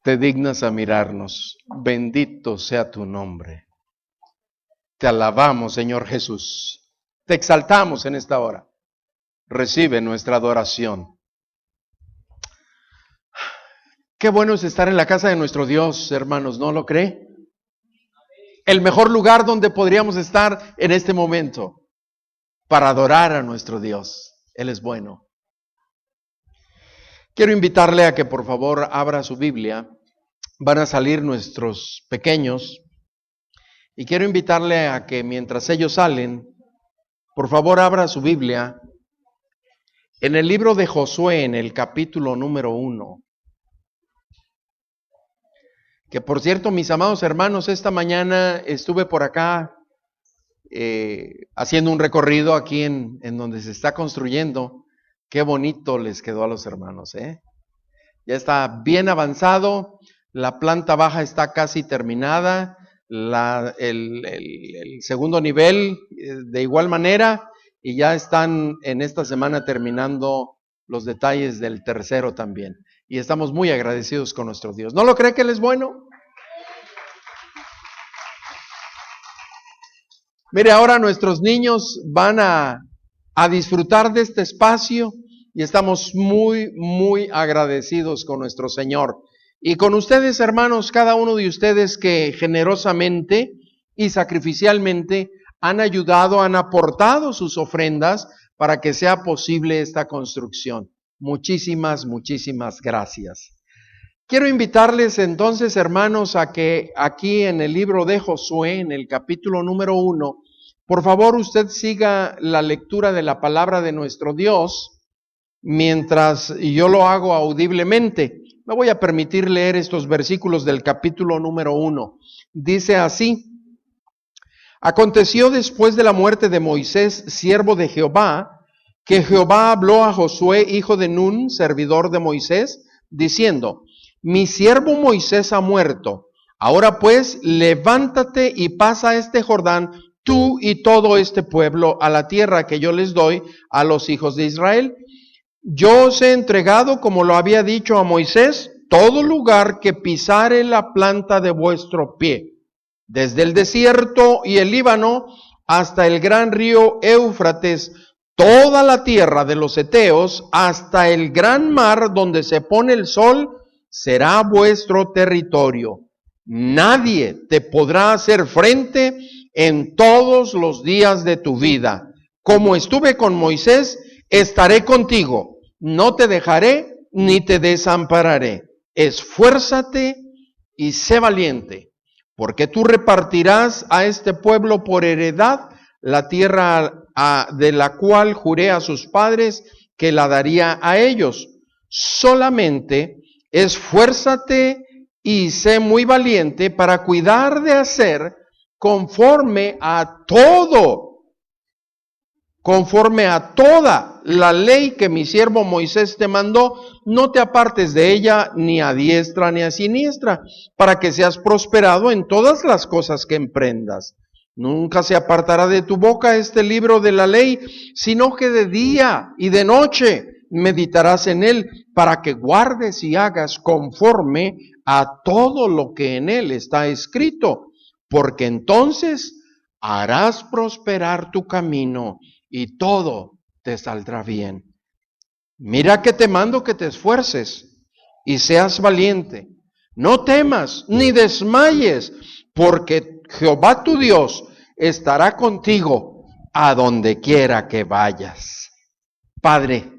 te dignas a mirarnos. Bendito sea tu nombre. Te alabamos, Señor Jesús. Te exaltamos en esta hora. Recibe nuestra adoración. Qué bueno es estar en la casa de nuestro Dios, hermanos, ¿no lo cree? El mejor lugar donde podríamos estar en este momento para adorar a nuestro Dios. Él es bueno. Quiero invitarle a que por favor abra su Biblia. Van a salir nuestros pequeños. Y quiero invitarle a que mientras ellos salen, por favor abra su Biblia en el libro de Josué, en el capítulo número 1. Que por cierto, mis amados hermanos, esta mañana estuve por acá haciendo un recorrido aquí en donde se está construyendo. Qué bonito les quedó a los hermanos, ¿eh? Ya está bien avanzado, la planta baja está casi terminada, el segundo nivel de igual manera, y ya están en esta semana terminando los detalles del tercero también. Y estamos muy agradecidos con nuestro Dios. ¿No lo cree que Él es bueno? Mire, ahora nuestros niños van a disfrutar de este espacio y estamos muy agradecidos con nuestro Señor. Y con ustedes, hermanos, cada uno de ustedes que generosamente y sacrificialmente han ayudado, han aportado sus ofrendas para que sea posible esta construcción. Muchísimas gracias. Quiero invitarles entonces, hermanos, a que aquí en el libro de Josué, en el capítulo número 1, por favor usted siga la lectura de la palabra de nuestro Dios, mientras yo lo hago audiblemente. Me voy a permitir leer estos versículos del capítulo número 1. Dice así: Aconteció después de la muerte de Moisés, siervo de Jehová, que Jehová habló a Josué, hijo de Nun, servidor de Moisés, diciendo: Mi siervo Moisés ha muerto. Ahora pues, levántate y pasa este Jordán, tú y todo este pueblo, a la tierra que yo les doy a los hijos de Israel. Yo os he entregado, como lo había dicho a Moisés, todo lugar que pisare la planta de vuestro pie, desde el desierto y el Líbano hasta el gran río Éufrates, toda la tierra de los heteos, hasta el gran mar donde se pone el sol, será vuestro territorio. Nadie te podrá hacer frente en todos los días de tu vida. Como estuve con Moisés, estaré contigo. No te dejaré ni te desampararé. Esfuérzate y sé valiente, porque tú repartirás a este pueblo por heredad la tierra de la cual juré a sus padres que la daría a ellos. Solamente esfuérzate y sé muy valiente para cuidar de hacer conforme a toda la ley que mi siervo Moisés te mandó. No te apartes de ella ni a diestra ni a siniestra, para que seas prosperado en todas las cosas que emprendas. Nunca se apartará de tu boca este libro de la ley, sino que de día y de noche meditarás en él, para que guardes y hagas conforme a todo lo que en él está escrito, porque entonces harás prosperar tu camino y todo te saldrá bien. Mira que te mando que te esfuerces y seas valiente. No temas ni desmayes, porque Jehová tu Dios estará contigo a donde quiera que vayas. Padre,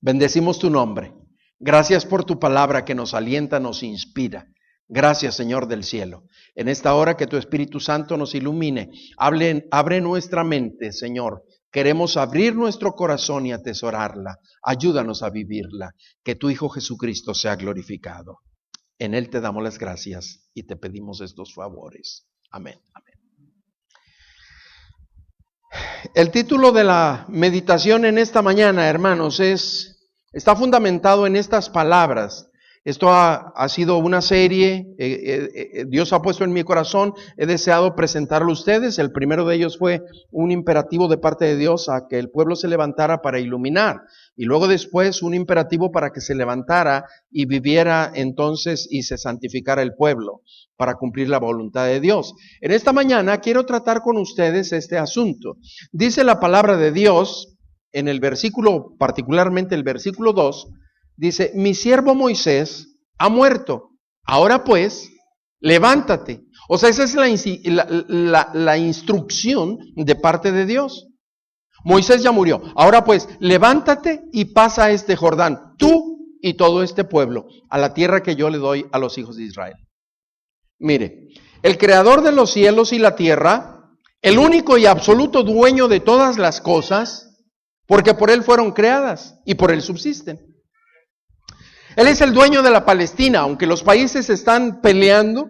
bendecimos tu nombre. Gracias por tu palabra que nos alienta, nos inspira. Gracias, Señor del cielo. En esta hora que tu Espíritu Santo nos ilumine, abre nuestra mente, Señor. Queremos abrir nuestro corazón y atesorarla. Ayúdanos a vivirla. Que tu Hijo Jesucristo sea glorificado. En Él te damos las gracias y te pedimos estos favores. Amén. Amén. El título de la meditación en esta mañana, hermanos, está fundamentado en estas palabras. Esto ha sido una serie, Dios ha puesto en mi corazón, he deseado presentarlo a ustedes. El primero de ellos fue un imperativo de parte de Dios a que el pueblo se levantara para iluminar. Y luego después un imperativo para que se levantara y viviera entonces y se santificara el pueblo para cumplir la voluntad de Dios. En esta mañana quiero tratar con ustedes este asunto. Dice la palabra de Dios en el versículo, particularmente el versículo 2, dice, mi siervo Moisés ha muerto, ahora pues, levántate. O sea, esa es la instrucción de parte de Dios. Moisés ya murió, ahora pues, levántate y pasa este Jordán, tú y todo este pueblo, a la tierra que yo le doy a los hijos de Israel. Mire, el creador de los cielos y la tierra, el único y absoluto dueño de todas las cosas, porque por él fueron creadas y por él subsisten. Él es el dueño de la Palestina, aunque los países están peleando,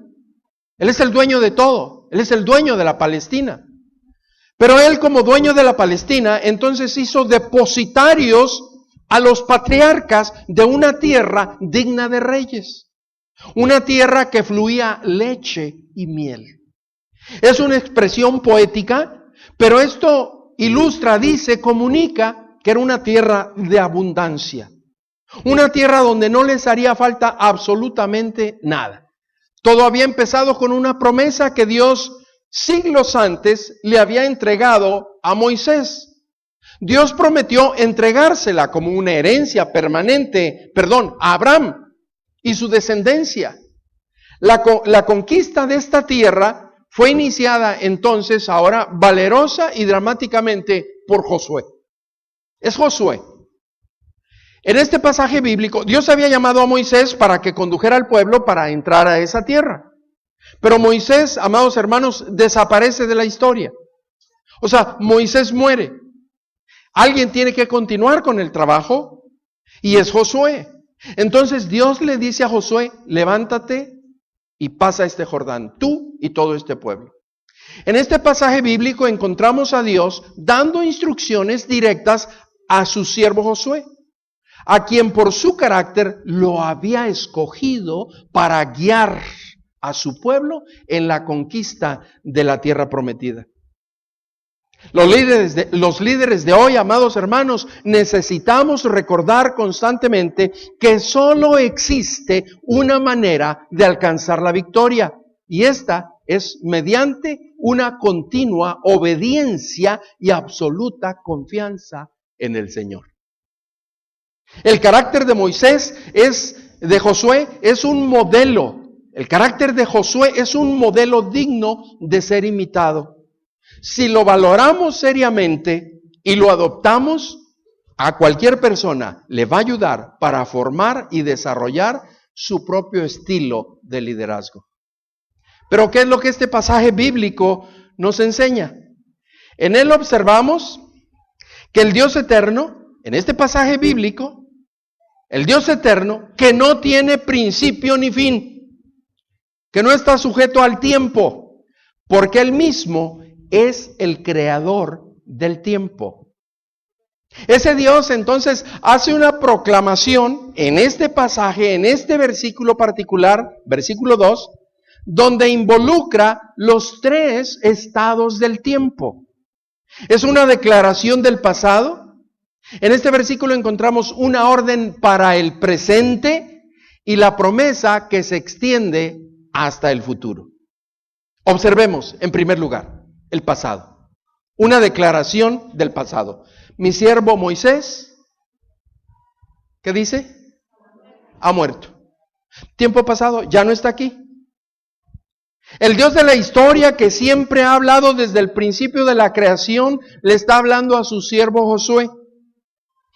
él es el dueño de todo, él es el dueño de la Palestina. Pero él como dueño de la Palestina, entonces hizo depositarios a los patriarcas de una tierra digna de reyes. Una tierra que fluía leche y miel. Es una expresión poética, pero esto ilustra, dice, comunica que era una tierra de abundancia. Una tierra donde no les haría falta absolutamente nada. Todo había empezado con una promesa que Dios siglos antes le había entregado a Moisés. Dios prometió entregársela como una herencia permanente, a Abraham y su descendencia. La conquista de esta tierra fue iniciada entonces ahora valerosa y dramáticamente por Josué. Es Josué. En este pasaje bíblico, Dios había llamado a Moisés para que condujera al pueblo para entrar a esa tierra. Pero Moisés, amados hermanos, desaparece de la historia. O sea, Moisés muere. Alguien tiene que continuar con el trabajo y es Josué. Entonces Dios le dice a Josué, levántate y pasa este Jordán, tú y todo este pueblo. En este pasaje bíblico encontramos a Dios dando instrucciones directas a su siervo Josué, a quien por su carácter lo había escogido para guiar a su pueblo en la conquista de la tierra prometida. Los líderes de hoy, amados hermanos, necesitamos recordar constantemente que solo existe una manera de alcanzar la victoria, y esta es mediante una continua obediencia y absoluta confianza en el Señor. El carácter de Josué es un modelo. El carácter de Josué es un modelo digno de ser imitado. Si lo valoramos seriamente y lo adoptamos, a cualquier persona le va a ayudar para formar y desarrollar su propio estilo de liderazgo. Pero ¿qué es lo que este pasaje bíblico nos enseña? En él observamos que el Dios eterno, en este pasaje bíblico, el Dios eterno, que no tiene principio ni fin, que no está sujeto al tiempo, porque Él mismo es el creador del tiempo. Ese Dios entonces hace una proclamación en este pasaje, en este versículo particular, versículo 2, donde involucra los tres estados del tiempo. Es una declaración del pasado. En este versículo encontramos una orden para el presente y la promesa que se extiende hasta el futuro. Observemos, en primer lugar, el pasado. Una declaración del pasado. Mi siervo Moisés, ¿qué dice? Ha muerto. Tiempo pasado, ya no está aquí. El Dios de la historia, que siempre ha hablado desde el principio de la creación, le está hablando a su siervo Josué.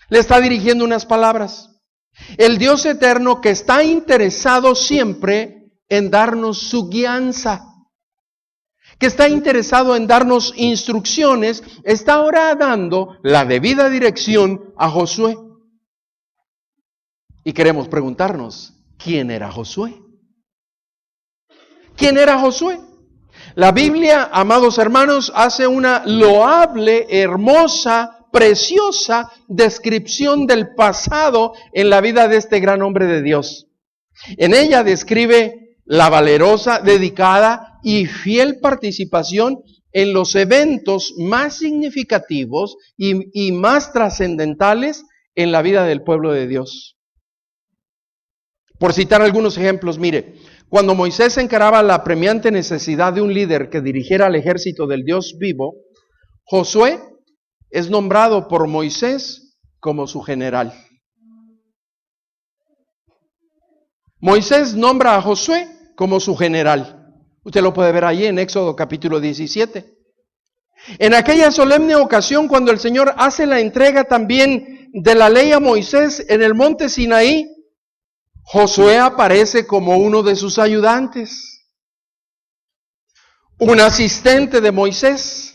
Le está dirigiendo unas palabras. El Dios eterno, que está interesado siempre en darnos su guianza, que está interesado en darnos instrucciones, está ahora dando la debida dirección a Josué. Y queremos preguntarnos, ¿quién era Josué? ¿Quién era Josué? La Biblia, amados hermanos, hace una loable, hermosa, preciosa descripción del pasado en la vida de este gran hombre de Dios. En ella describe la valerosa, dedicada y fiel participación en los eventos más significativos y más trascendentales en la vida del pueblo de Dios. Por citar algunos ejemplos, mire, cuando Moisés encaraba la apremiante necesidad de un líder que dirigiera al ejército del Dios vivo, Josué es nombrado por Moisés como su general. Moisés nombra a Josué como su general. Usted lo puede ver ahí en Éxodo capítulo 17. En aquella solemne ocasión, cuando el Señor hace la entrega también de la ley a Moisés en el monte Sinaí, Josué aparece como uno de sus ayudantes, un asistente de Moisés.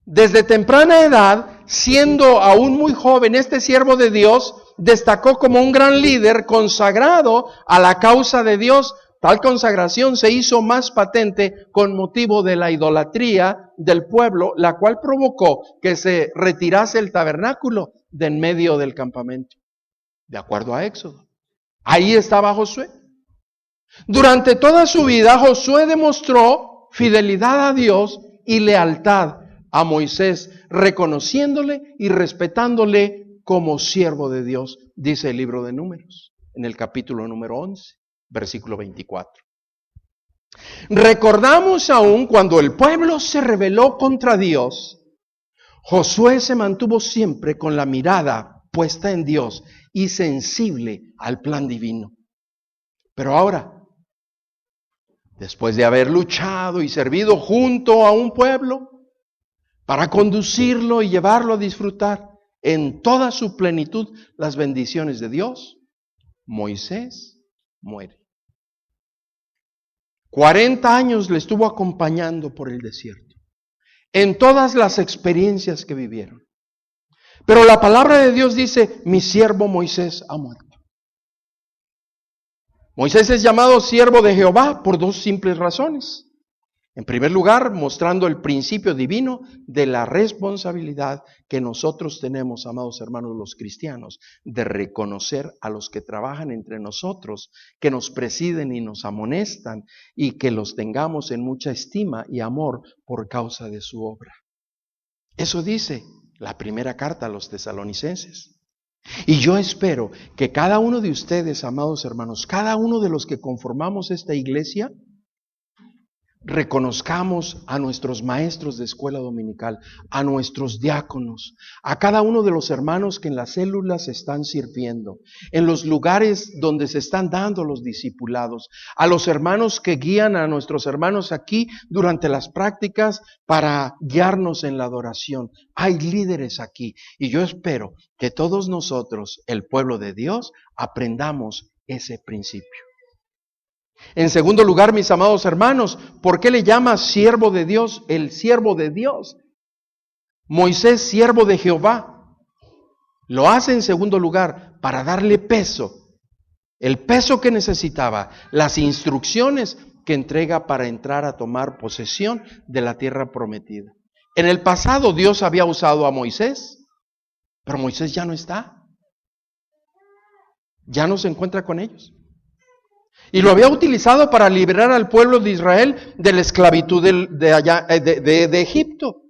Desde temprana edad, siendo aún muy joven, este siervo de Dios destacó como un gran líder consagrado a la causa de Dios. Tal consagración se hizo más patente con motivo de la idolatría del pueblo, la cual provocó que se retirase el tabernáculo de en medio del campamento, de acuerdo a Éxodo. Ahí estaba Josué. Durante toda su vida, Josué demostró fidelidad a Dios y lealtad a Moisés, reconociéndole y respetándole como siervo de Dios, dice el libro de Números, en el capítulo número 11, versículo 24. Recordamos aún cuando el pueblo se rebeló contra Dios, Josué se mantuvo siempre con la mirada puesta en Dios y sensible al plan divino. Pero ahora, después de haber luchado y servido junto a un pueblo para conducirlo y llevarlo a disfrutar en toda su plenitud las bendiciones de Dios, Moisés muere. 40 años le estuvo acompañando por el desierto, en todas las experiencias que vivieron. Pero la palabra de Dios dice, mi siervo Moisés ha muerto. Moisés es llamado siervo de Jehová por dos simples razones. En primer lugar, mostrando el principio divino de la responsabilidad que nosotros tenemos, amados hermanos los cristianos, de reconocer a los que trabajan entre nosotros, que nos presiden y nos amonestan, y que los tengamos en mucha estima y amor por causa de su obra. Eso dice la primera carta a los tesalonicenses. Y yo espero que cada uno de ustedes, amados hermanos, cada uno de los que conformamos esta iglesia, reconozcamos a nuestros maestros de escuela dominical, a nuestros diáconos, a cada uno de los hermanos que en las células están sirviendo, en los lugares donde se están dando los discipulados, a los hermanos que guían a nuestros hermanos aquí durante las prácticas para guiarnos en la adoración. Hay líderes aquí y yo espero que todos nosotros, el pueblo de Dios, aprendamos ese principio. En segundo lugar, mis amados hermanos, ¿por qué le llama siervo de Dios? El siervo de Dios. Moisés, siervo de Jehová. Lo hace en segundo lugar para darle peso. El peso que necesitaba, las instrucciones que entrega para entrar a tomar posesión de la tierra prometida. En el pasado Dios había usado a Moisés, pero Moisés ya no está. Ya no se encuentra con ellos. Y lo había utilizado para liberar al pueblo de Israel de la esclavitud de Egipto.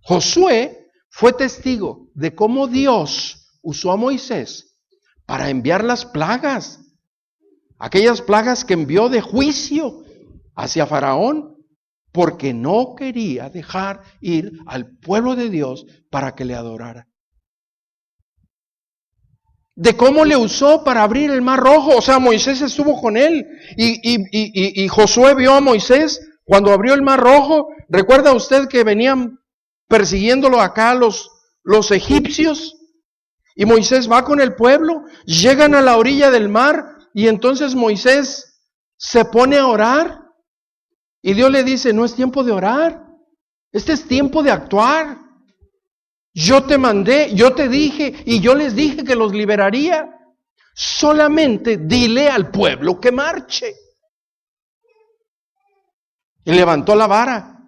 Josué fue testigo de cómo Dios usó a Moisés para enviar las plagas. Aquellas plagas que envió de juicio hacia Faraón, porque no quería dejar ir al pueblo de Dios para que le adorara. De cómo le usó para abrir el mar rojo. O sea, Moisés estuvo con él. Y Josué vio a Moisés cuando abrió el mar rojo. ¿Recuerda usted que venían persiguiéndolo acá los egipcios? Y Moisés va con el pueblo. Llegan a la orilla del mar. Y entonces Moisés se pone a orar. Y Dios le dice, no es tiempo de orar. Este es tiempo de actuar. Yo te mandé, yo te dije y yo les dije que los liberaría. Solamente dile al pueblo que marche. Y levantó la vara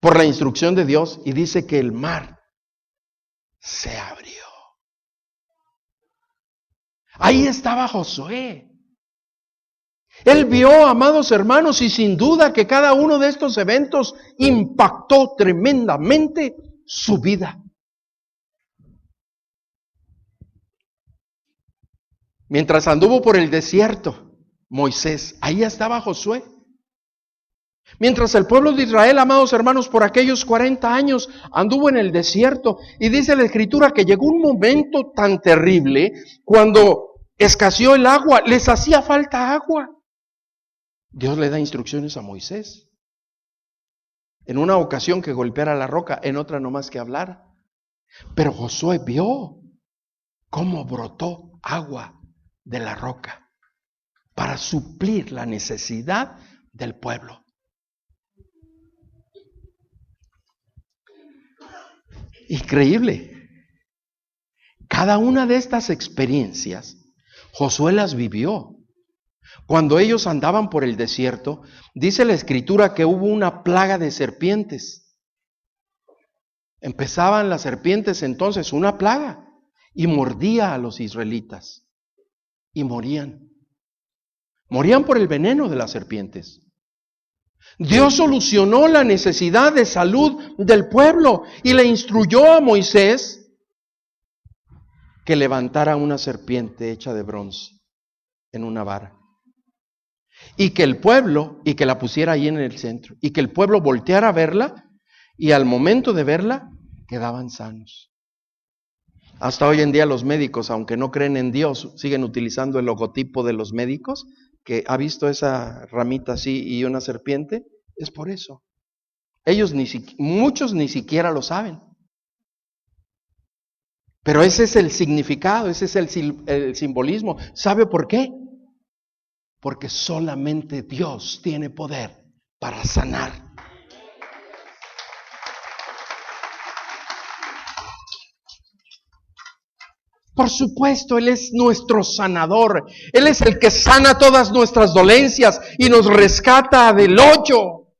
por la instrucción de Dios y dice que el mar se abrió. Ahí estaba Josué. Él vio, amados hermanos, y sin duda que cada uno de estos eventos impactó tremendamente su vida. Mientras anduvo por el desierto, Moisés, ahí estaba Josué. Mientras el pueblo de Israel, amados hermanos, por aquellos 40 años anduvo en el desierto, y dice la Escritura que llegó un momento tan terrible cuando escaseó el agua, les hacía falta agua. Dios le da instrucciones a Moisés. En una ocasión que golpeara la roca, en otra nomás que hablar. Pero Josué vio cómo brotó agua de la roca para suplir la necesidad del pueblo. Increíble. Cada una de estas experiencias, Josué las vivió. Cuando ellos andaban por el desierto, dice la Escritura que hubo una plaga de serpientes. Empezaban las serpientes entonces, una plaga, y mordía a los israelitas. Y morían. Morían por el veneno de las serpientes. Dios solucionó la necesidad de salud del pueblo y le instruyó a Moisés que levantara una serpiente hecha de bronce en una vara. Y que el pueblo, y que la pusiera ahí en el centro, y que el pueblo volteara a verla, y al momento de verla, quedaban sanos. Hasta hoy en día los médicos, aunque no creen en Dios, siguen utilizando el logotipo de los médicos, que ha visto esa ramita así y una serpiente, es por eso. Ellos muchos ni siquiera lo saben. Pero ese es el significado, ese es el simbolismo. ¿Sabe por qué? Porque solamente Dios tiene poder para sanar. Por supuesto, Él es nuestro sanador. Él es el que sana todas nuestras dolencias y nos rescata del hoyo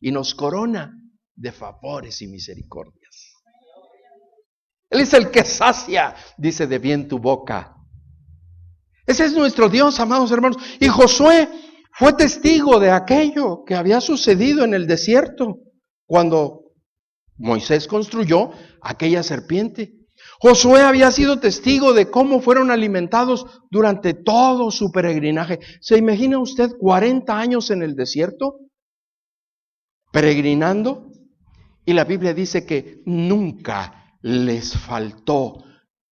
y nos corona de favores y misericordias. Él es el que sacia, dice, de bien tu boca. Ese es nuestro Dios, amados hermanos. Y Josué fue testigo de aquello que había sucedido en el desierto cuando Moisés construyó aquella serpiente. Josué había sido testigo de cómo fueron alimentados durante todo su peregrinaje. ¿Se imagina usted 40 años en el desierto? Peregrinando. Y la Biblia dice que nunca les faltó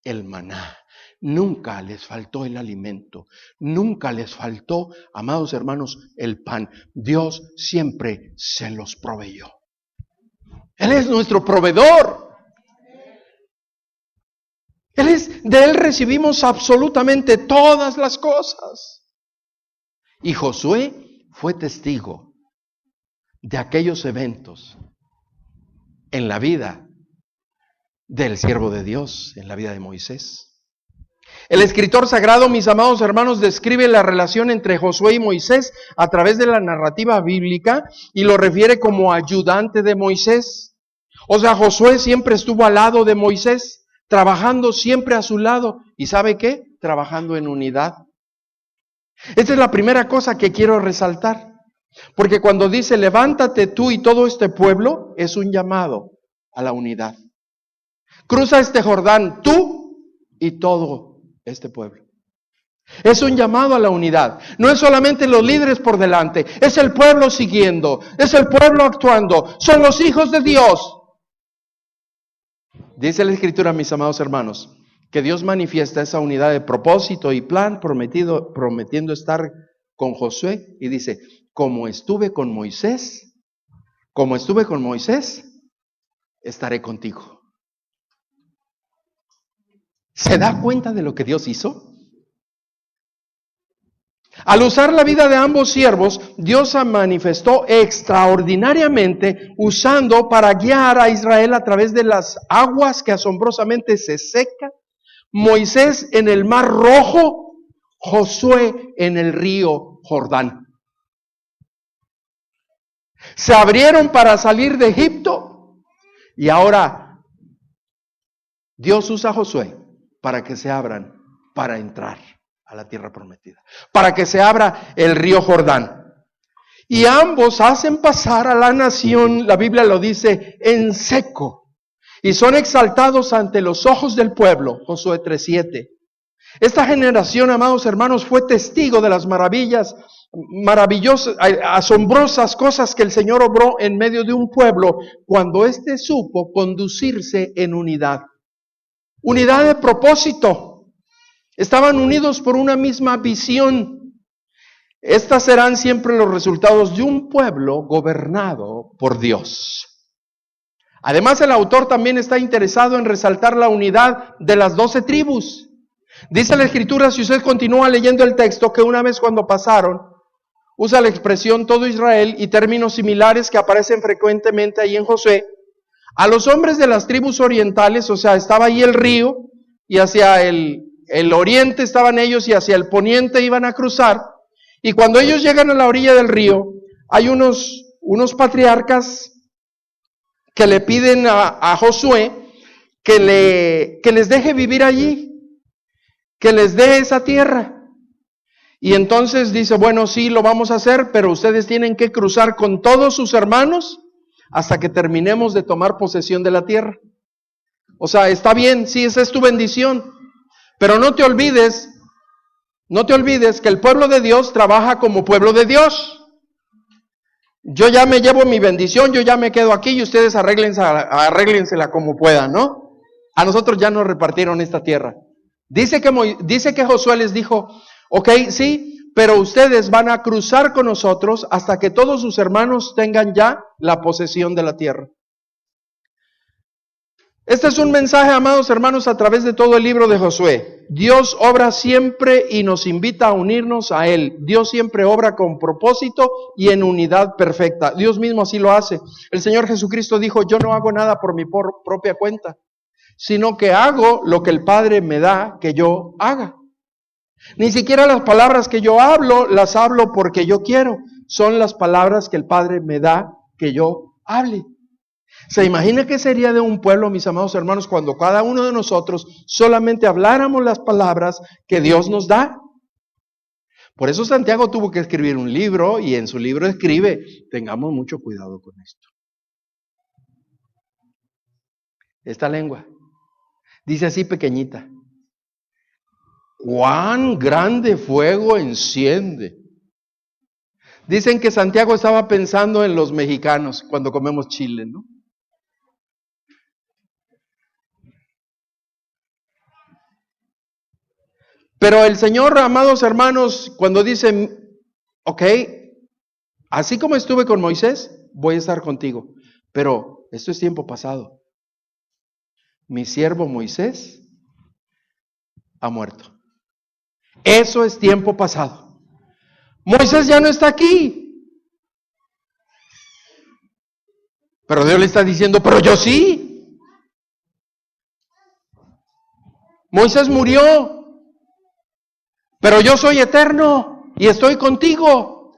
el maná. Nunca les faltó el alimento. Nunca les faltó, amados hermanos, el pan. Dios siempre se los proveyó. Él es nuestro proveedor. De Él recibimos absolutamente todas las cosas. Y Josué fue testigo de aquellos eventos en la vida del siervo de Dios, en la vida de Moisés. El escritor sagrado, mis amados hermanos, describe la relación entre Josué y Moisés a través de la narrativa bíblica y lo refiere como ayudante de Moisés. O sea, Josué siempre estuvo al lado de Moisés, trabajando siempre a su lado. ¿Y sabe qué? Trabajando en unidad. Esta es la primera cosa que quiero resaltar. Porque cuando dice, levántate tú y todo este pueblo, es un llamado a la unidad. Cruza este Jordán, tú y todo este pueblo. Es un llamado a la unidad. No es solamente los líderes por delante, es el pueblo siguiendo, es el pueblo actuando, son los hijos de Dios. Dice la Escritura, mis amados hermanos, que Dios manifiesta esa unidad de propósito y plan prometiendo estar con Josué, y dice, como estuve con Moisés, estaré contigo. ¿Se da cuenta de lo que Dios hizo? Al usar la vida de ambos siervos, Dios se manifestó extraordinariamente usando para guiar a Israel a través de las aguas que asombrosamente se secan, Moisés en el Mar Rojo, Josué en el río Jordán. Se abrieron para salir de Egipto y ahora Dios usa a Josué para que se abran para entrar a la tierra prometida, para que se abra el río Jordán. Y ambos hacen pasar a la nación, la Biblia lo dice, en seco, y son exaltados ante los ojos del pueblo, Josué 3:7. Esta generación, amados hermanos, fue testigo de las maravillosas, asombrosas cosas que el Señor obró en medio de un pueblo cuando éste supo conducirse en unidad. Unidad de propósito. Estaban unidos por una misma visión. Estas serán siempre los resultados de un pueblo gobernado por Dios. Además, el autor también está interesado en resaltar la unidad de las 12 tribus. Dice la Escritura, si usted continúa leyendo el texto, que una vez cuando pasaron, usa la expresión todo Israel y términos similares que aparecen frecuentemente ahí en Josué. A los hombres de las tribus orientales, o sea, estaba ahí el río, y hacia el oriente estaban ellos y hacia el poniente iban a cruzar. Y cuando ellos llegan a la orilla del río, hay unos patriarcas que le piden a Josué que les deje vivir allí, que les dé esa tierra. Y entonces dice, bueno, sí, lo vamos a hacer, pero ustedes tienen que cruzar con todos sus hermanos hasta que terminemos de tomar posesión de la tierra. O sea, está bien, sí, esa es tu bendición, pero no te olvides que el pueblo de Dios trabaja como pueblo de Dios. Yo ya me llevo mi bendición, yo ya me quedo aquí y ustedes arréglensela como puedan, ¿no? A nosotros ya nos repartieron esta tierra. Dice que Josué les dijo, ok, sí, pero ustedes van a cruzar con nosotros hasta que todos sus hermanos tengan ya la posesión de la tierra. Este es un mensaje, amados hermanos, a través de todo el libro de Josué. Dios obra siempre y nos invita a unirnos a Él. Dios siempre obra con propósito y en unidad perfecta. Dios mismo así lo hace. El Señor Jesucristo dijo, yo no hago nada por mi propia cuenta, sino que hago lo que el Padre me da que yo haga. Ni siquiera las palabras que yo hablo, las hablo porque yo quiero. Son las palabras que el Padre me da que yo hable. ¿Se imagina qué sería de un pueblo, mis amados hermanos, cuando cada uno de nosotros solamente habláramos las palabras que Dios nos da? Por eso Santiago tuvo que escribir un libro y en su libro escribe, tengamos mucho cuidado con esto. Esta lengua, dice así pequeñita, cuán grande fuego enciende. Dicen que Santiago estaba pensando en los mexicanos cuando comemos chile, ¿no? Pero el Señor, amados hermanos, cuando dice, ok, así como estuve con Moisés, voy a estar contigo. Pero esto es tiempo pasado. Mi siervo Moisés ha muerto. Eso es tiempo pasado. Moisés ya no está aquí. Pero Dios le está diciendo, pero yo sí. Moisés murió. Pero yo soy eterno y estoy contigo.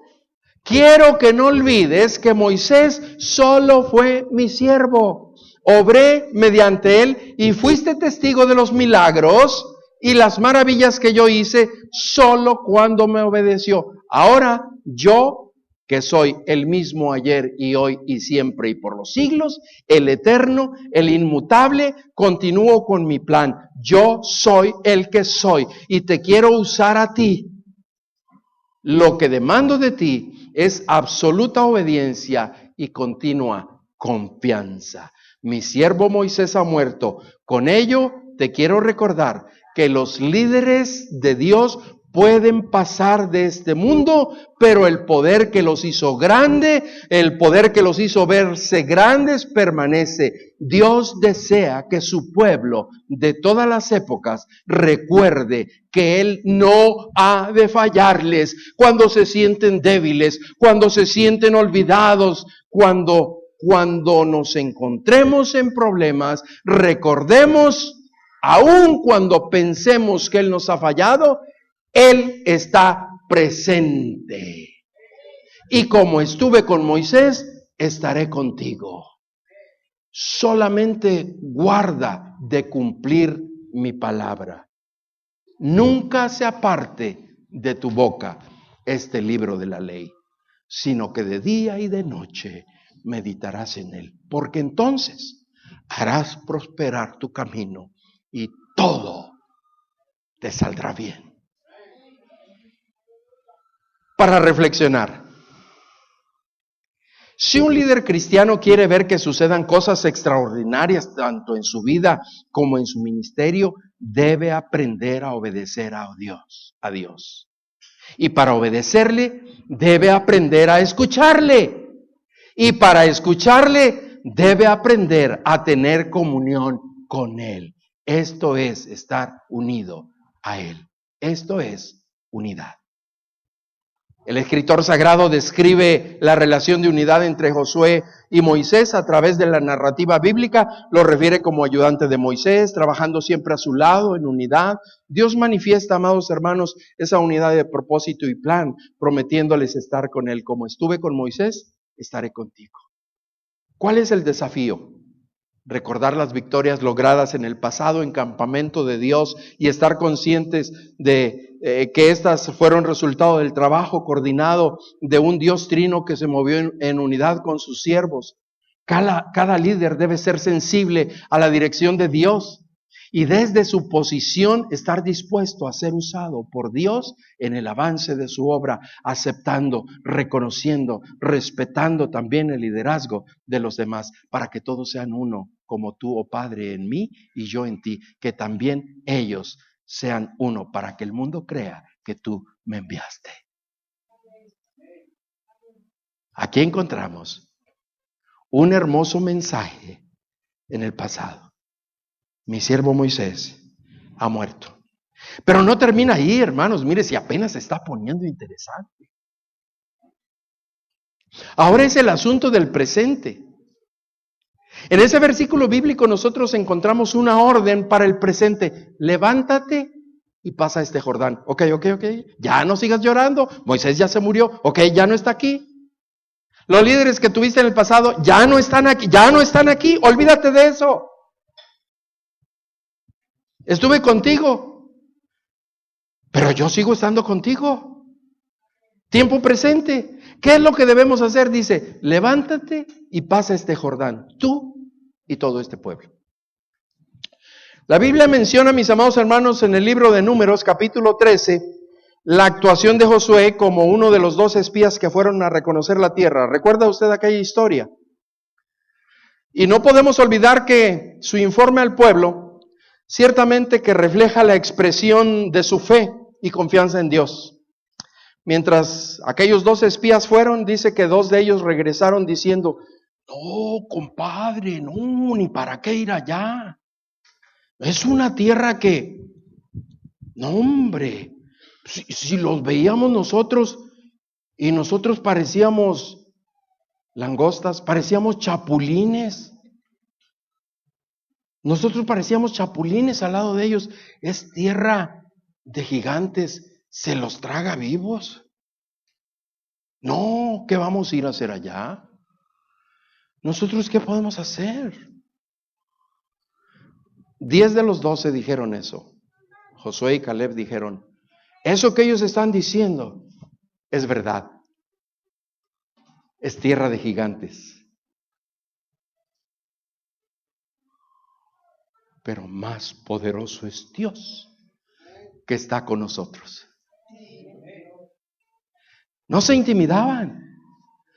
Quiero que no olvides que Moisés solo fue mi siervo. Obré mediante él y fuiste testigo de los milagros y las maravillas que yo hice solo cuando me obedeció. Ahora yo, que soy el mismo ayer y hoy y siempre y por los siglos, el eterno, el inmutable, continúo con mi plan. Yo soy el que soy y te quiero usar a ti. Lo que demando de ti es absoluta obediencia y continua confianza. Mi siervo Moisés ha muerto. Con ello te quiero recordar que los líderes de Dios pueden pasar de este mundo, pero el poder que los hizo grande, el poder que los hizo verse grandes permanece. Dios desea que su pueblo de todas las épocas recuerde que Él no ha de fallarles cuando se sienten débiles, cuando se sienten olvidados, cuando nos encontremos en problemas. Recordemos, aun cuando pensemos que Él nos ha fallado, Él está presente. Y como estuve con Moisés, estaré contigo. Solamente guarda de cumplir mi palabra. nunca se aparte de tu boca este libro de la ley, sino que de día y de noche meditarás en él, porque entonces harás prosperar tu camino y todo te saldrá bien. Para reflexionar. Si un líder cristiano quiere ver que sucedan cosas extraordinarias tanto en su vida como en su ministerio, debe aprender a obedecer a Dios. Y para obedecerle, debe aprender a escucharle. Y para escucharle, debe aprender a tener comunión con Él. Esto es estar unido a Él. Esto es unidad. El escritor sagrado describe la relación de unidad entre Josué y Moisés a través de la narrativa bíblica. Lo refiere como ayudante de Moisés, trabajando siempre a su lado en unidad. Dios manifiesta, amados hermanos, esa unidad de propósito y plan, prometiéndoles estar con Él. Como estuve con Moisés, estaré contigo. ¿Cuál es el desafío? Recordar las victorias logradas en el pasado en campamento de Dios y estar conscientes de que estas fueron resultado del trabajo coordinado de un Dios trino que se movió en unidad con sus siervos. Cada líder debe ser sensible a la dirección de Dios y desde su posición estar dispuesto a ser usado por Dios en el avance de su obra, aceptando, reconociendo, respetando también el liderazgo de los demás, para que todos sean uno, como tú, oh Padre, en mí y yo en ti, que también ellos sean uno, para que el mundo crea que tú me enviaste. Aquí encontramos un hermoso mensaje en el pasado. Mi siervo Moisés ha muerto. Pero no termina ahí, hermanos. Mire, si apenas se está poniendo interesante. Ahora es el asunto del presente. En ese versículo bíblico nosotros encontramos una orden para el presente. Levántate y pasa este Jordán. Ok. Ya no sigas llorando. Moisés ya se murió. Ok, ya no está aquí. Los líderes que tuviste en el pasado ya no están aquí. Ya no están aquí. Olvídate de eso. Estuve contigo, pero yo sigo estando contigo. Tiempo presente. ¿Qué es lo que debemos hacer? Dice, levántate y pasa este Jordán, tú y todo este pueblo. La Biblia menciona, mis amados hermanos, en el libro de Números, capítulo 13, la actuación de Josué como uno de los 12 espías que fueron a reconocer la tierra. ¿Recuerda usted aquella historia? Y no podemos olvidar que su informe al pueblo ciertamente que refleja la expresión de su fe y confianza en Dios. Mientras aquellos 12 espías fueron, dice que 2 de ellos regresaron diciendo, no, compadre, no, ni para qué ir allá. Es una tierra que, no hombre, si los veíamos nosotros y nosotros parecíamos langostas, parecíamos chapulines. Nosotros parecíamos chapulines al lado de ellos. Es tierra de gigantes, se los traga vivos. No, ¿qué vamos a ir a hacer allá? ¿Nosotros qué podemos hacer? 10 de los 12 dijeron eso. Josué y Caleb dijeron, eso que ellos están diciendo es verdad. Es tierra de gigantes. Pero más poderoso es Dios que está con nosotros. No se intimidaban.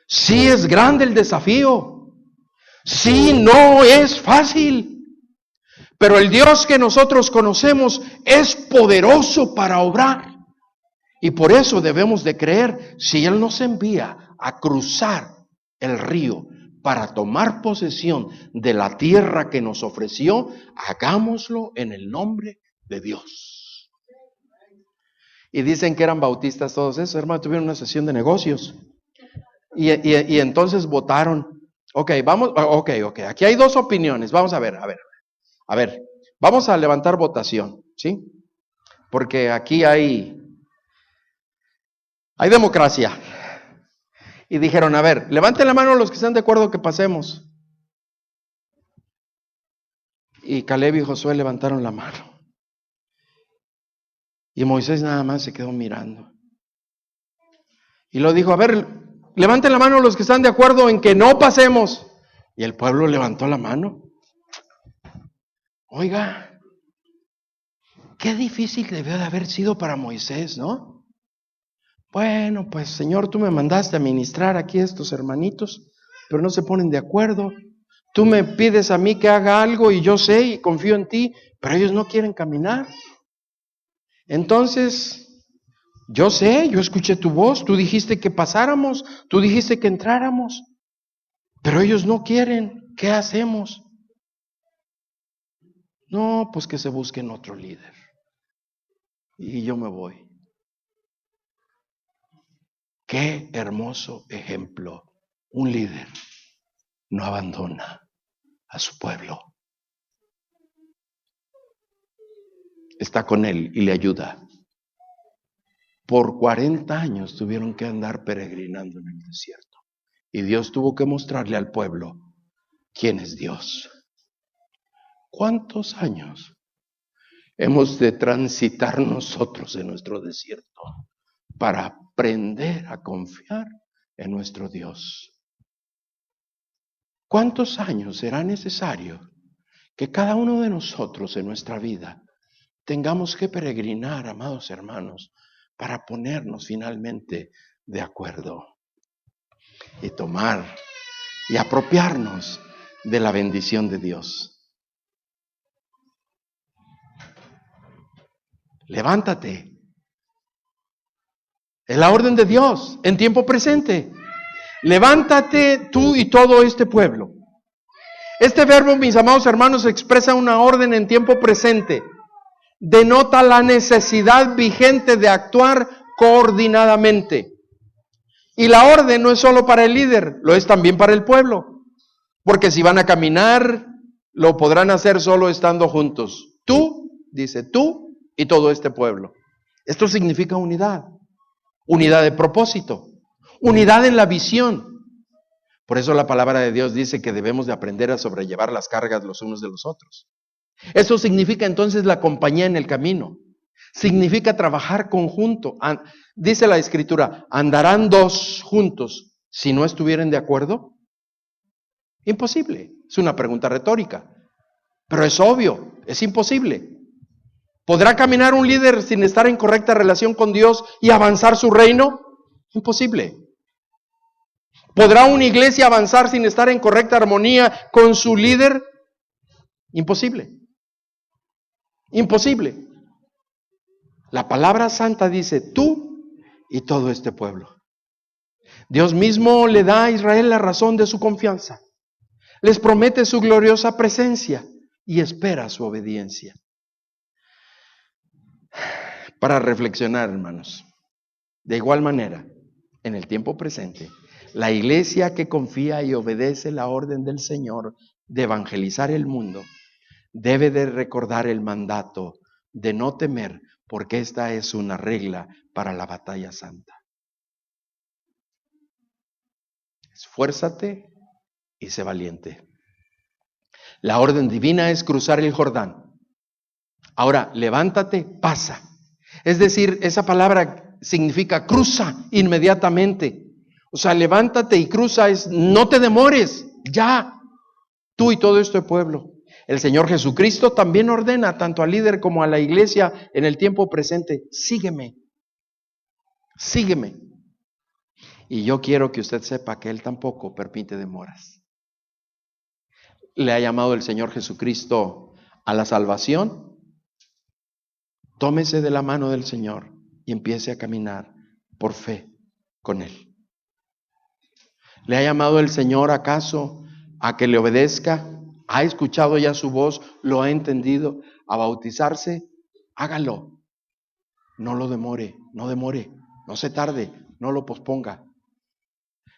Sí es grande el desafío. Sí, no es fácil. Pero el Dios que nosotros conocemos es poderoso para obrar. Y por eso debemos de creer, si Él nos envía a cruzar el río para tomar posesión de la tierra que nos ofreció, hagámoslo en el nombre de Dios. Y dicen que eran bautistas todos esos, hermanos, tuvieron una sesión de negocios. Y entonces votaron. Ok, aquí hay 2 opiniones, vamos a ver, vamos a levantar votación, ¿sí? Porque aquí hay democracia. Y dijeron, a ver, levanten la mano los que están de acuerdo que pasemos. Y Caleb y Josué levantaron la mano. Y Moisés nada más se quedó mirando. Y lo dijo, a ver, levanten la mano los que están de acuerdo en que no pasemos. Y el pueblo levantó la mano. Oiga, qué difícil debió de haber sido para Moisés, ¿no? Bueno, pues Señor, tú me mandaste a ministrar aquí a estos hermanitos, pero no se ponen de acuerdo. Tú me pides a mí que haga algo y yo sé y confío en ti, pero ellos no quieren caminar. Entonces, yo sé, yo escuché tu voz, tú dijiste que pasáramos, tú dijiste que entráramos, pero ellos no quieren. ¿Qué hacemos? No, pues que se busquen otro líder. Y yo me voy. Qué hermoso ejemplo. Un líder no abandona a su pueblo. Está con él y le ayuda. Por 40 años tuvieron que andar peregrinando en el desierto. Y Dios tuvo que mostrarle al pueblo quién es Dios. ¿Cuántos años hemos de transitar nosotros en nuestro desierto para aprender a confiar en nuestro Dios? ¿Cuántos años será necesario que cada uno de nosotros en nuestra vida tengamos que peregrinar, amados hermanos, para ponernos finalmente de acuerdo y tomar y apropiarnos de la bendición de Dios? Levántate. Es la orden de Dios en tiempo presente. Levántate tú y todo este pueblo. Este verbo, mis amados hermanos, expresa una orden en tiempo presente. Denota la necesidad vigente de actuar coordinadamente. Y la orden no es solo para el líder, lo es también para el pueblo. Porque si van a caminar, lo podrán hacer solo estando juntos. Tú, dice, tú y todo este pueblo. Esto significa unidad. Unidad de propósito. Unidad en la visión. Por eso la palabra de Dios dice que debemos de aprender a sobrellevar las cargas los unos de los otros. Eso significa entonces la compañía en el camino. Significa trabajar conjunto. Dice la Escritura, ¿andarán dos juntos si no estuvieran de acuerdo? Imposible. Es una pregunta retórica. Pero es obvio, es imposible. ¿Podrá caminar un líder sin estar en correcta relación con Dios y avanzar su reino? Imposible. ¿Podrá una iglesia avanzar sin estar en correcta armonía con su líder? Imposible. Imposible. La palabra santa dice, tú y todo este pueblo. Dios mismo le da a Israel la razón de su confianza. Les promete su gloriosa presencia y espera su obediencia. Para reflexionar, hermanos, de igual manera, en el tiempo presente, la iglesia que confía y obedece la orden del Señor de evangelizar el mundo, debe de recordar el mandato de no temer, porque esta es una regla para la batalla santa. Esfuérzate y sé valiente. La orden divina es cruzar el Jordán. Ahora, levántate, pasa. Es decir, esa palabra significa cruza inmediatamente. O sea, levántate y cruza es no te demores, ya. Tú y todo este pueblo. El Señor Jesucristo también ordena tanto al líder como a la iglesia en el tiempo presente, sígueme, sígueme. Y yo quiero que usted sepa que Él tampoco permite demoras. Le ha llamado el Señor Jesucristo a la salvación. Tómese de la mano del Señor y empiece a caminar por fe con Él. ¿Le ha llamado el Señor acaso a que le obedezca? ¿Ha escuchado ya su voz? ¿Lo ha entendido? ¿A bautizarse? Hágalo. No lo demore, no se tarde, no lo posponga.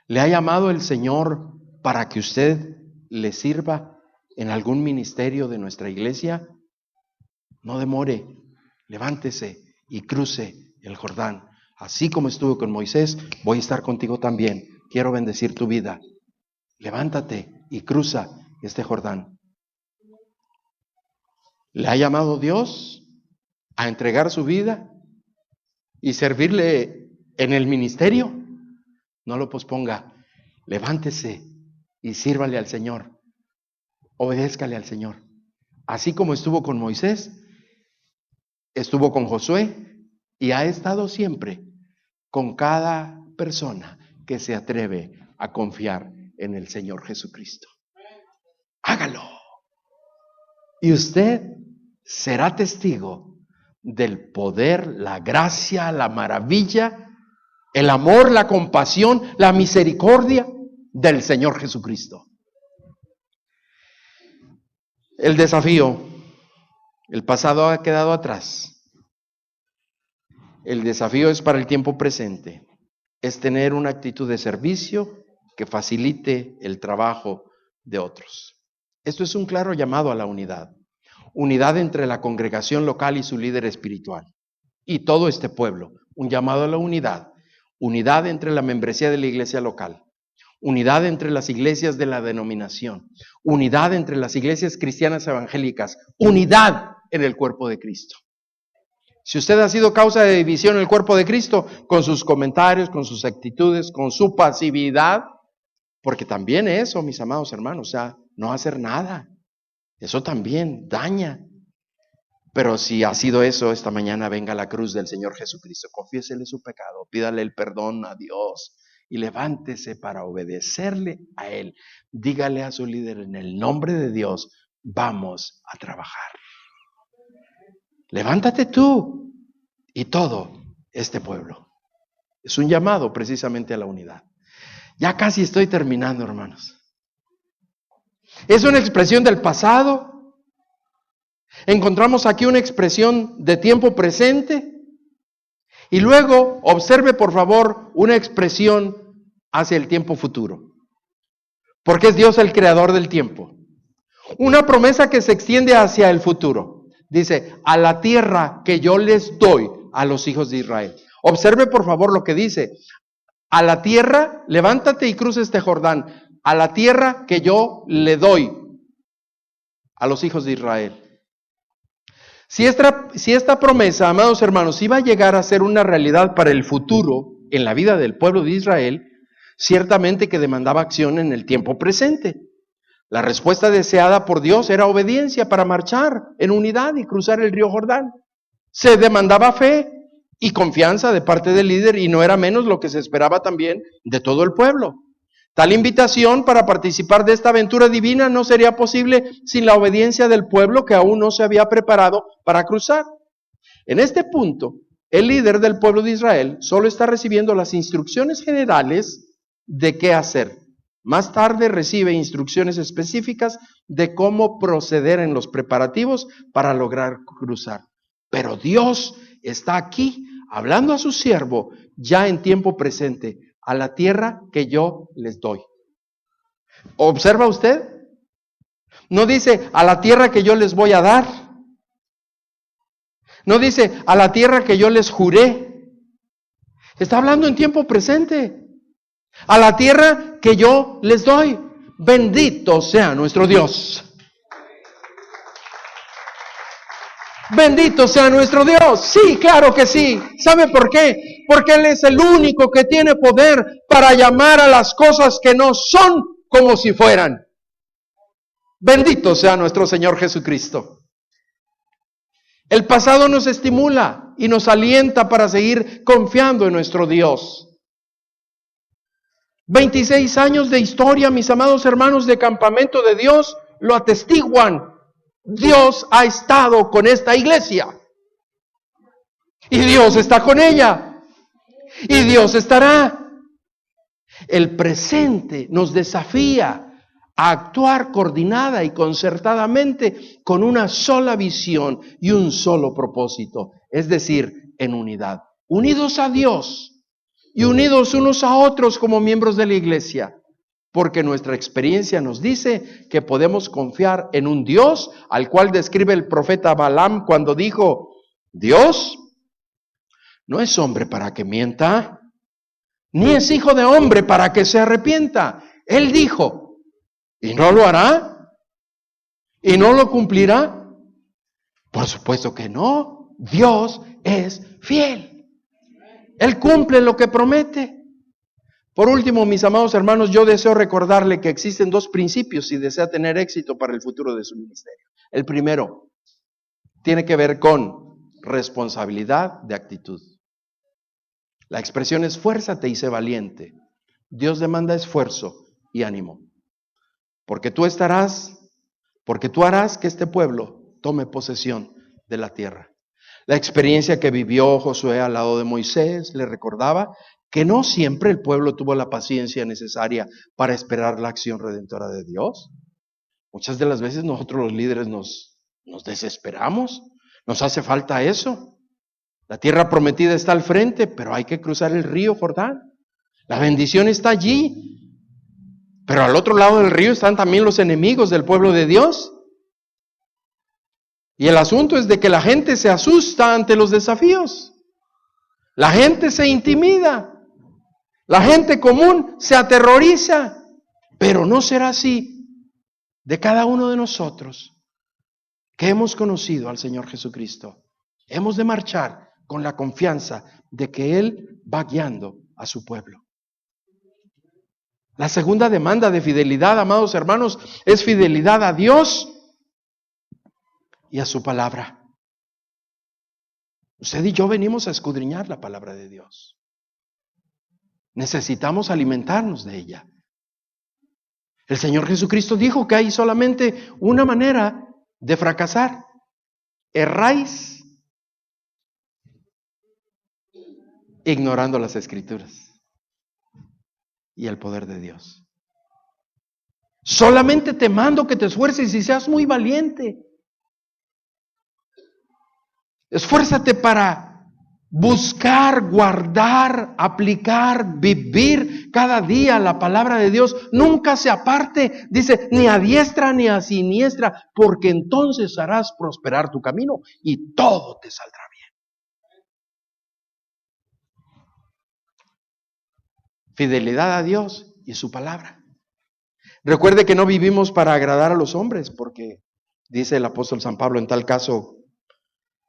¿Le ha llamado el Señor para que usted le sirva en algún ministerio de nuestra iglesia? No demore, levántese y cruce el Jordán. Así como estuve con Moisés, voy a estar contigo también. Quiero bendecir tu vida. Levántate y cruza este Jordán. ¿Le ha llamado Dios a entregar su vida? y servirle en el ministerio, no lo posponga. Levántese y sírvale al Señor. Obedézcale al Señor. Así como estuvo con Moisés, estuvo con Josué y ha estado siempre con cada persona que se atreve a confiar en el Señor Jesucristo. Hágalo. Y usted será testigo del poder, la gracia, la maravilla, el amor, la compasión, la misericordia del Señor Jesucristo. El desafío, el pasado ha quedado atrás. El desafío es para el tiempo presente. Es tener una actitud de servicio que facilite el trabajo de otros. Esto es un claro llamado a la unidad. Unidad entre la congregación local y su líder espiritual. Y todo este pueblo. Un llamado a la unidad. Unidad entre la membresía de la iglesia local. Unidad entre las iglesias de la denominación. Unidad entre las iglesias cristianas evangélicas. Unidad en el cuerpo de Cristo. Si usted ha sido causa de división en el cuerpo de Cristo, con sus comentarios, con sus actitudes, con su pasividad, porque también eso, mis amados hermanos, o sea, no hacer nada, eso también daña. Pero si ha sido eso, esta mañana venga a la cruz del Señor Jesucristo, confiésele su pecado, pídale el perdón a Dios y levántese para obedecerle a Él. Dígale a su líder, en el nombre de Dios, vamos a trabajar. Levántate tú y todo este pueblo. Es un llamado precisamente a la unidad. Ya casi estoy terminando, hermanos. Es una expresión del pasado. Encontramos aquí una expresión de tiempo presente. Y luego, observe por favor una expresión hacia el tiempo futuro. Porque es Dios el creador del tiempo. Una promesa que se extiende hacia el futuro. Dice, a la tierra que yo les doy a los hijos de Israel. Observe por favor lo que dice. A la tierra, levántate y cruza este Jordán. A la tierra que yo le doy a los hijos de Israel. Si esta promesa, amados hermanos, iba a llegar a ser una realidad para el futuro en la vida del pueblo de Israel, ciertamente que demandaba acción en el tiempo presente. La respuesta deseada por Dios era obediencia para marchar en unidad y cruzar el río Jordán. Se demandaba fe y confianza de parte del líder y no era menos lo que se esperaba también de todo el pueblo. Tal invitación para participar de esta aventura divina no sería posible sin la obediencia del pueblo que aún no se había preparado para cruzar. En este punto, el líder del pueblo de Israel solo está recibiendo las instrucciones generales de qué hacer. Más tarde recibe instrucciones específicas de cómo proceder en los preparativos para lograr cruzar. Pero Dios está aquí hablando a su siervo ya en tiempo presente, a la tierra que yo les doy. ¿Observa usted? No dice a la tierra que yo les voy a dar. No dice a la tierra que yo les juré. Está hablando en tiempo presente. A la tierra que yo les doy. Bendito sea nuestro Dios. Bendito sea nuestro Dios. Sí, claro que sí. ¿Sabe por qué? Porque Él es el único que tiene poder para llamar a las cosas que no son como si fueran. Bendito sea nuestro Señor Jesucristo. El pasado nos estimula y nos alienta para seguir confiando en nuestro Dios. 26 años de historia, mis amados hermanos, de campamento de Dios, lo atestiguan. Dios ha estado con esta iglesia. Y Dios está con ella. Y Dios estará. El presente nos desafía a actuar coordinada y concertadamente con una sola visión y un solo propósito, es decir, en unidad. Unidos a Dios. Y unidos unos a otros como miembros de la iglesia, porque nuestra experiencia nos dice que podemos confiar en un Dios al cual describe el profeta Balaam cuando dijo, Dios no es hombre para que mienta, ni es hijo de hombre para que se arrepienta. Él dijo, ¿y no lo hará? ¿Y no lo cumplirá? Por supuesto que no, Dios es fiel. Él cumple lo que promete. Por último, mis amados hermanos, yo deseo recordarle que existen dos principios si desea tener éxito para el futuro de su ministerio. El primero tiene que ver con responsabilidad de actitud. La expresión esfuérzate y sé valiente. Dios demanda esfuerzo y ánimo. Porque tú harás que este pueblo tome posesión de la tierra. La experiencia que vivió Josué al lado de Moisés le recordaba que no siempre el pueblo tuvo la paciencia necesaria para esperar la acción redentora de Dios. Muchas de las veces nosotros los líderes nos desesperamos, nos hace falta eso. La tierra prometida está al frente, pero hay que cruzar el río Jordán. La bendición está allí, pero al otro lado del río están también los enemigos del pueblo de Dios. Y el asunto es de que la gente se asusta ante los desafíos. La gente se intimida. La gente común se aterroriza. Pero no será así de cada uno de nosotros que hemos conocido al Señor Jesucristo. Hemos de marchar con la confianza de que Él va guiando a su pueblo. La segunda demanda de fidelidad, amados hermanos, es fidelidad a Dios y a su palabra. Usted y yo venimos a escudriñar la palabra de Dios. Necesitamos alimentarnos de ella. El Señor Jesucristo dijo que hay solamente una manera de fracasar. Erráis ignorando las Escrituras y el poder de Dios. Solamente te mando que te esfuerces y seas muy valiente. Esfuérzate para buscar, guardar, aplicar, vivir cada día la palabra de Dios. Nunca se aparte, dice, ni a diestra ni a siniestra, porque entonces harás prosperar tu camino y todo te saldrá bien. Fidelidad a Dios y su palabra. Recuerde que no vivimos para agradar a los hombres, porque dice el apóstol San Pablo en tal caso,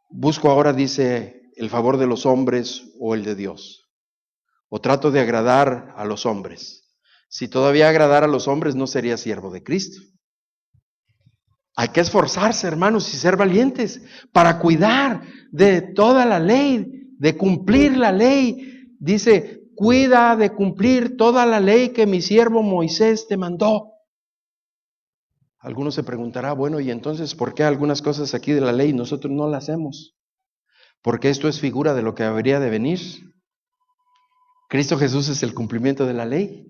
busco ahora, dice, el favor de los hombres o el de Dios. O trato de agradar a los hombres. Si todavía agradara a los hombres, no sería siervo de Cristo. Hay que esforzarse, hermanos, y ser valientes para cuidar de toda la ley, de cumplir la ley. Dice, cuida de cumplir toda la ley que mi siervo Moisés te mandó. Algunos se preguntará, bueno, ¿y entonces por qué algunas cosas aquí de la ley nosotros no las hacemos? Porque esto es figura de lo que habría de venir. Cristo Jesús es el cumplimiento de la ley.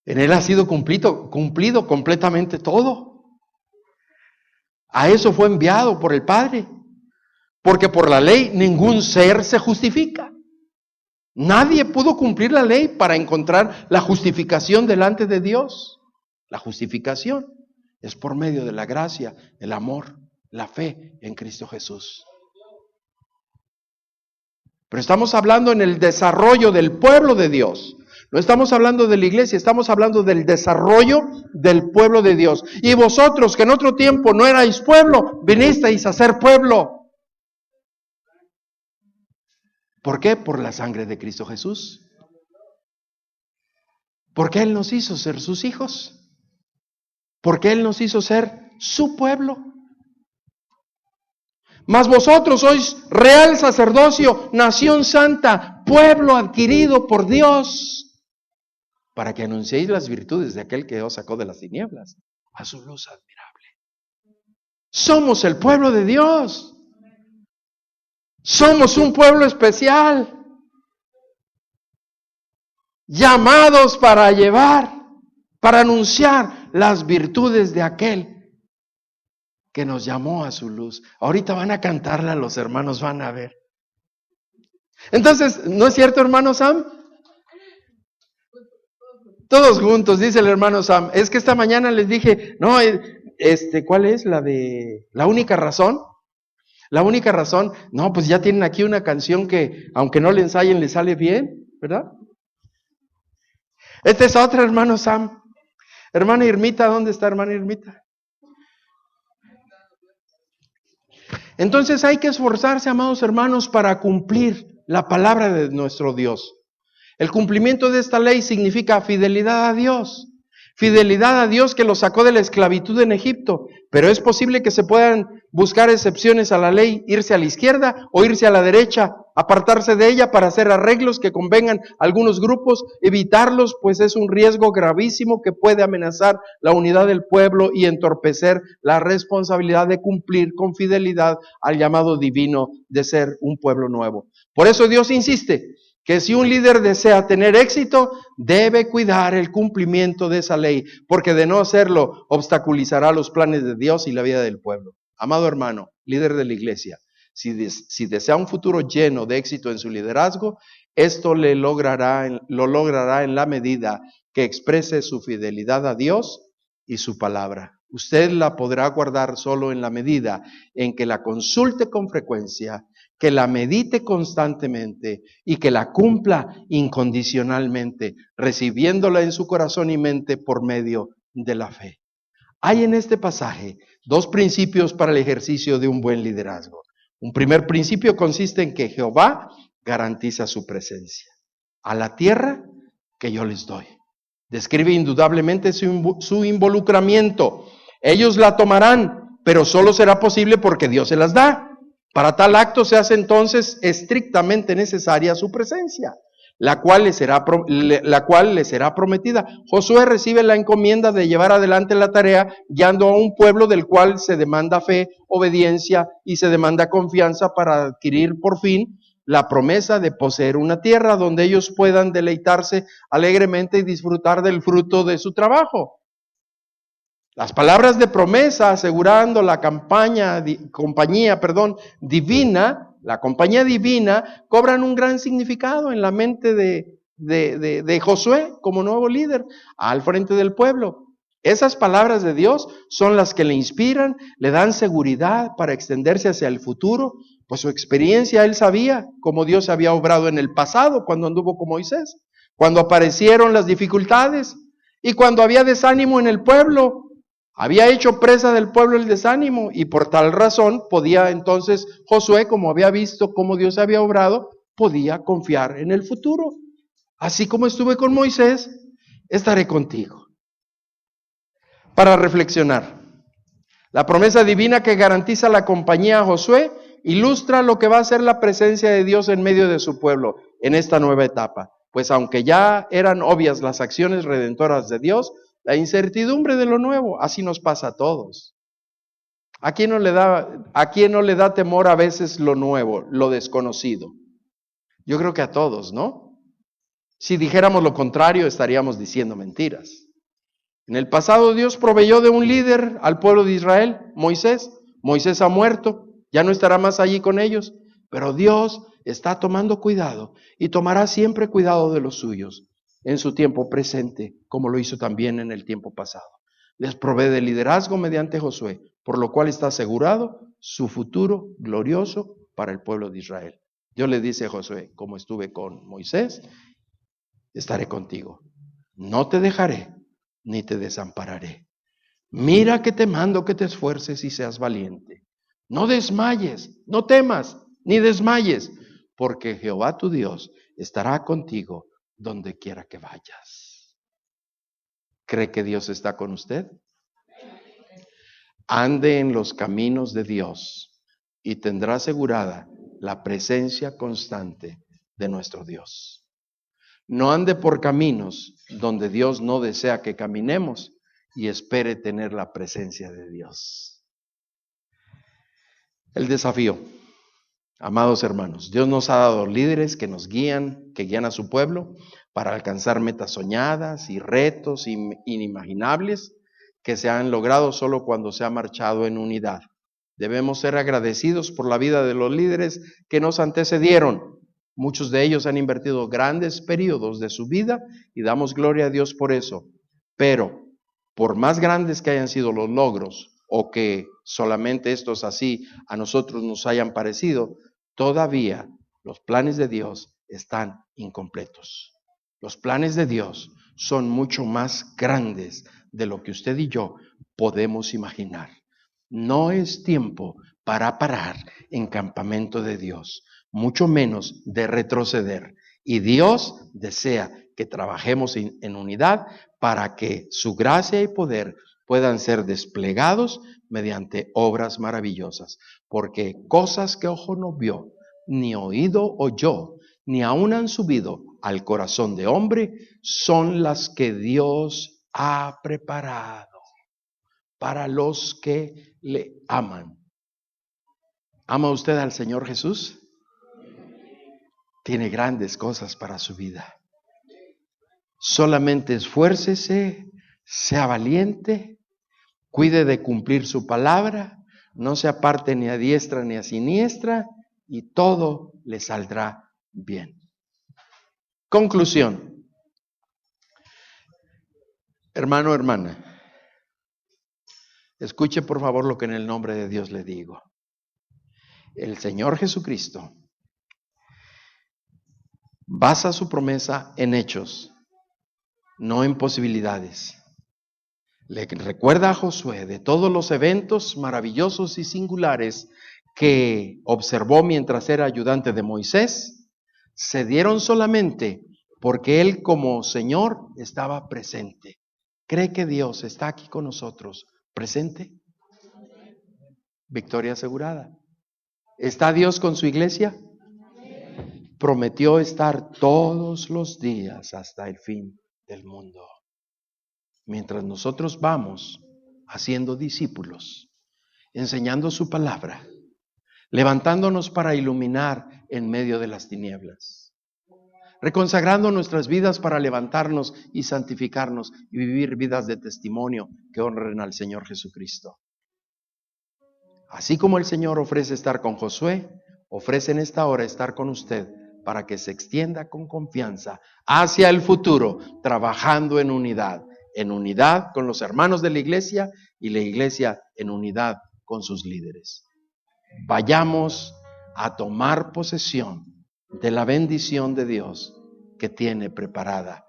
En Él ha sido cumplido completamente todo. A eso fue enviado por el Padre. Porque por la ley ningún ser se justifica. Nadie pudo cumplir la ley para encontrar la justificación delante de Dios. La justificación es por medio de la gracia, el amor, la fe en Cristo Jesús. Pero estamos hablando en el desarrollo del pueblo de Dios. No estamos hablando de la iglesia, estamos hablando del desarrollo del pueblo de Dios. Y vosotros, que en otro tiempo no erais pueblo, vinisteis a ser pueblo. ¿Por qué? Por la sangre de Cristo Jesús. Porque Él nos hizo ser sus hijos. Porque Él nos hizo ser su pueblo. Mas vosotros sois real sacerdocio, nación santa, pueblo adquirido por Dios, para que anunciéis las virtudes de aquel que os sacó de las tinieblas a su luz admirable. Somos el pueblo de Dios. Somos un pueblo especial, llamados para anunciar las virtudes de aquel que nos llamó a su luz. Ahorita van a cantarla, los hermanos van a ver. Entonces, ¿no es cierto, hermano Sam? Todos juntos, dice el hermano Sam. Es que esta mañana les dije, no, ¿cuál es la única razón? La única razón, no, pues ya tienen aquí una canción que, aunque no le ensayen, le sale bien, ¿verdad? Esta es otra, hermano Sam. Hermana Irmita, ¿dónde está hermana Irmita? Entonces hay que esforzarse, amados hermanos, para cumplir la palabra de nuestro Dios. El cumplimiento de esta ley significa fidelidad a Dios. Fidelidad a Dios que los sacó de la esclavitud en Egipto. Pero es posible que se puedan buscar excepciones a la ley, irse a la izquierda o irse a la derecha, apartarse de ella para hacer arreglos que convengan a algunos grupos, evitarlos, pues es un riesgo gravísimo que puede amenazar la unidad del pueblo y entorpecer la responsabilidad de cumplir con fidelidad al llamado divino de ser un pueblo nuevo. Por eso Dios insiste que si un líder desea tener éxito, debe cuidar el cumplimiento de esa ley, porque de no hacerlo, obstaculizará los planes de Dios y la vida del pueblo. Amado hermano, líder de la iglesia, si desea un futuro lleno de éxito en su liderazgo, esto lo logrará en la medida que exprese su fidelidad a Dios y su palabra. Usted la podrá guardar solo en la medida en que la consulte con frecuencia, que la medite constantemente y que la cumpla incondicionalmente, recibiéndola en su corazón y mente por medio de la fe. Hay en este pasaje dos principios para el ejercicio de un buen liderazgo. Un primer principio consiste en que Jehová garantiza su presencia a la tierra que yo les doy. Describe indudablemente su involucramiento. Ellos la tomarán, pero solo será posible porque Dios se las da. Para tal acto se hace entonces estrictamente necesaria su presencia, la cual les será prometida. Josué recibe la encomienda de llevar adelante la tarea, guiando a un pueblo del cual se demanda fe, obediencia y se demanda confianza para adquirir por fin la promesa de poseer una tierra donde ellos puedan deleitarse alegremente y disfrutar del fruto de su trabajo. Las palabras de promesa asegurando la compañía divina, la compañía divina, cobran un gran significado en la mente de Josué como nuevo líder al frente del pueblo. Esas palabras de Dios son las que le inspiran, le dan seguridad para extenderse hacia el futuro, pues su experiencia él sabía cómo Dios había obrado en el pasado cuando anduvo con Moisés, cuando aparecieron las dificultades y cuando había desánimo en el pueblo. Había hecho presa del pueblo el desánimo y por tal razón podía entonces Josué, como había visto cómo Dios había obrado, podía confiar en el futuro. Así como estuve con Moisés, estaré contigo. Para reflexionar, la promesa divina que garantiza la compañía a Josué ilustra lo que va a ser la presencia de Dios en medio de su pueblo en esta nueva etapa. Pues aunque ya eran obvias las acciones redentoras de Dios, la incertidumbre de lo nuevo, así nos pasa a todos. ¿A quién no le da temor a veces lo nuevo, lo desconocido? Yo creo que a todos, ¿no? Si dijéramos lo contrario, estaríamos diciendo mentiras. En el pasado Dios proveyó de un líder al pueblo de Israel, Moisés. Moisés ha muerto, ya no estará más allí con ellos, pero Dios está tomando cuidado y tomará siempre cuidado de los suyos en su tiempo presente, como lo hizo también en el tiempo pasado. Les provee de liderazgo mediante Josué, por lo cual está asegurado su futuro glorioso para el pueblo de Israel. Dios le dice a Josué, como estuve con Moisés, estaré contigo. No te dejaré, ni te desampararé. Mira que te mando que te esfuerces y seas valiente. No desmayes, no temas, ni desmayes, porque Jehová tu Dios estará contigo donde quiera que vayas. ¿Cree que Dios está con usted? Ande en los caminos de Dios y tendrá asegurada la presencia constante de nuestro Dios. No ande por caminos donde Dios no desea que caminemos y espere tener la presencia de Dios. El desafío. Amados hermanos, Dios nos ha dado líderes que nos guían, que guían a su pueblo para alcanzar metas soñadas y retos inimaginables que se han logrado solo cuando se ha marchado en unidad. Debemos ser agradecidos por la vida de los líderes que nos antecedieron. Muchos de ellos han invertido grandes periodos de su vida y damos gloria a Dios por eso. Pero, por más grandes que hayan sido los logros, o que solamente estos así a nosotros nos hayan parecido, todavía los planes de Dios están incompletos. Los planes de Dios son mucho más grandes de lo que usted y yo podemos imaginar. No es tiempo para parar en campamento de Dios. mucho menos de retroceder. Y Dios desea que trabajemos en unidad para que su gracia y poder puedan ser desplegados mediante obras maravillosas. Porque cosas que ojo no vio, ni oído oyó, ni aún han subido al corazón de hombre, son las que Dios ha preparado para los que le aman. ¿Ama usted al Señor Jesús? Tiene grandes cosas para su vida. Solamente esfuércese, sea valiente, cuide de cumplir su palabra, no se aparte ni a diestra ni a siniestra, y todo le saldrá bien. Conclusión. Hermano, hermana, escuche por favor lo que en el nombre de Dios le digo. El Señor Jesucristo basa su promesa en hechos, no en posibilidades. Le recuerda a Josué de todos los eventos maravillosos y singulares que observó mientras era ayudante de Moisés, se dieron solamente porque él como Señor estaba presente. ¿Cree que Dios está aquí con nosotros presente? Victoria asegurada. ¿Está Dios con su iglesia? Prometió estar todos los días hasta el fin del mundo. Mientras nosotros vamos haciendo discípulos, enseñando su palabra, levantándonos para iluminar en medio de las tinieblas, reconsagrando nuestras vidas para levantarnos y santificarnos y vivir vidas de testimonio que honren al Señor Jesucristo. Así como el Señor ofrece estar con Josué, ofrece en esta hora estar con usted para que se extienda con confianza hacia el futuro, trabajando en unidad con los hermanos de la iglesia y la iglesia en unidad con sus líderes. Vayamos a tomar posesión de la bendición de Dios que tiene preparada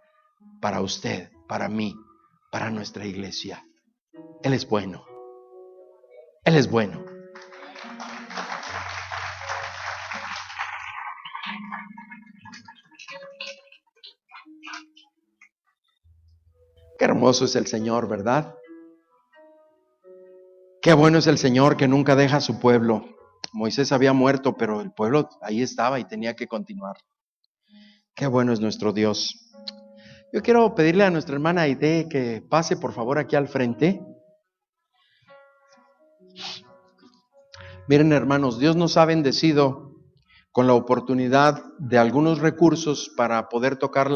para usted, para mí, para nuestra iglesia. Él es bueno. Él es bueno. Qué hermoso es el Señor, ¿verdad? Qué bueno es el Señor que nunca deja a su pueblo. Moisés había muerto, pero el pueblo ahí estaba y tenía que continuar. Qué bueno es nuestro Dios. Yo quiero pedirle a nuestra hermana Aide que pase por favor aquí al frente. Miren, hermanos, Dios nos ha bendecido con la oportunidad de algunos recursos para poder tocar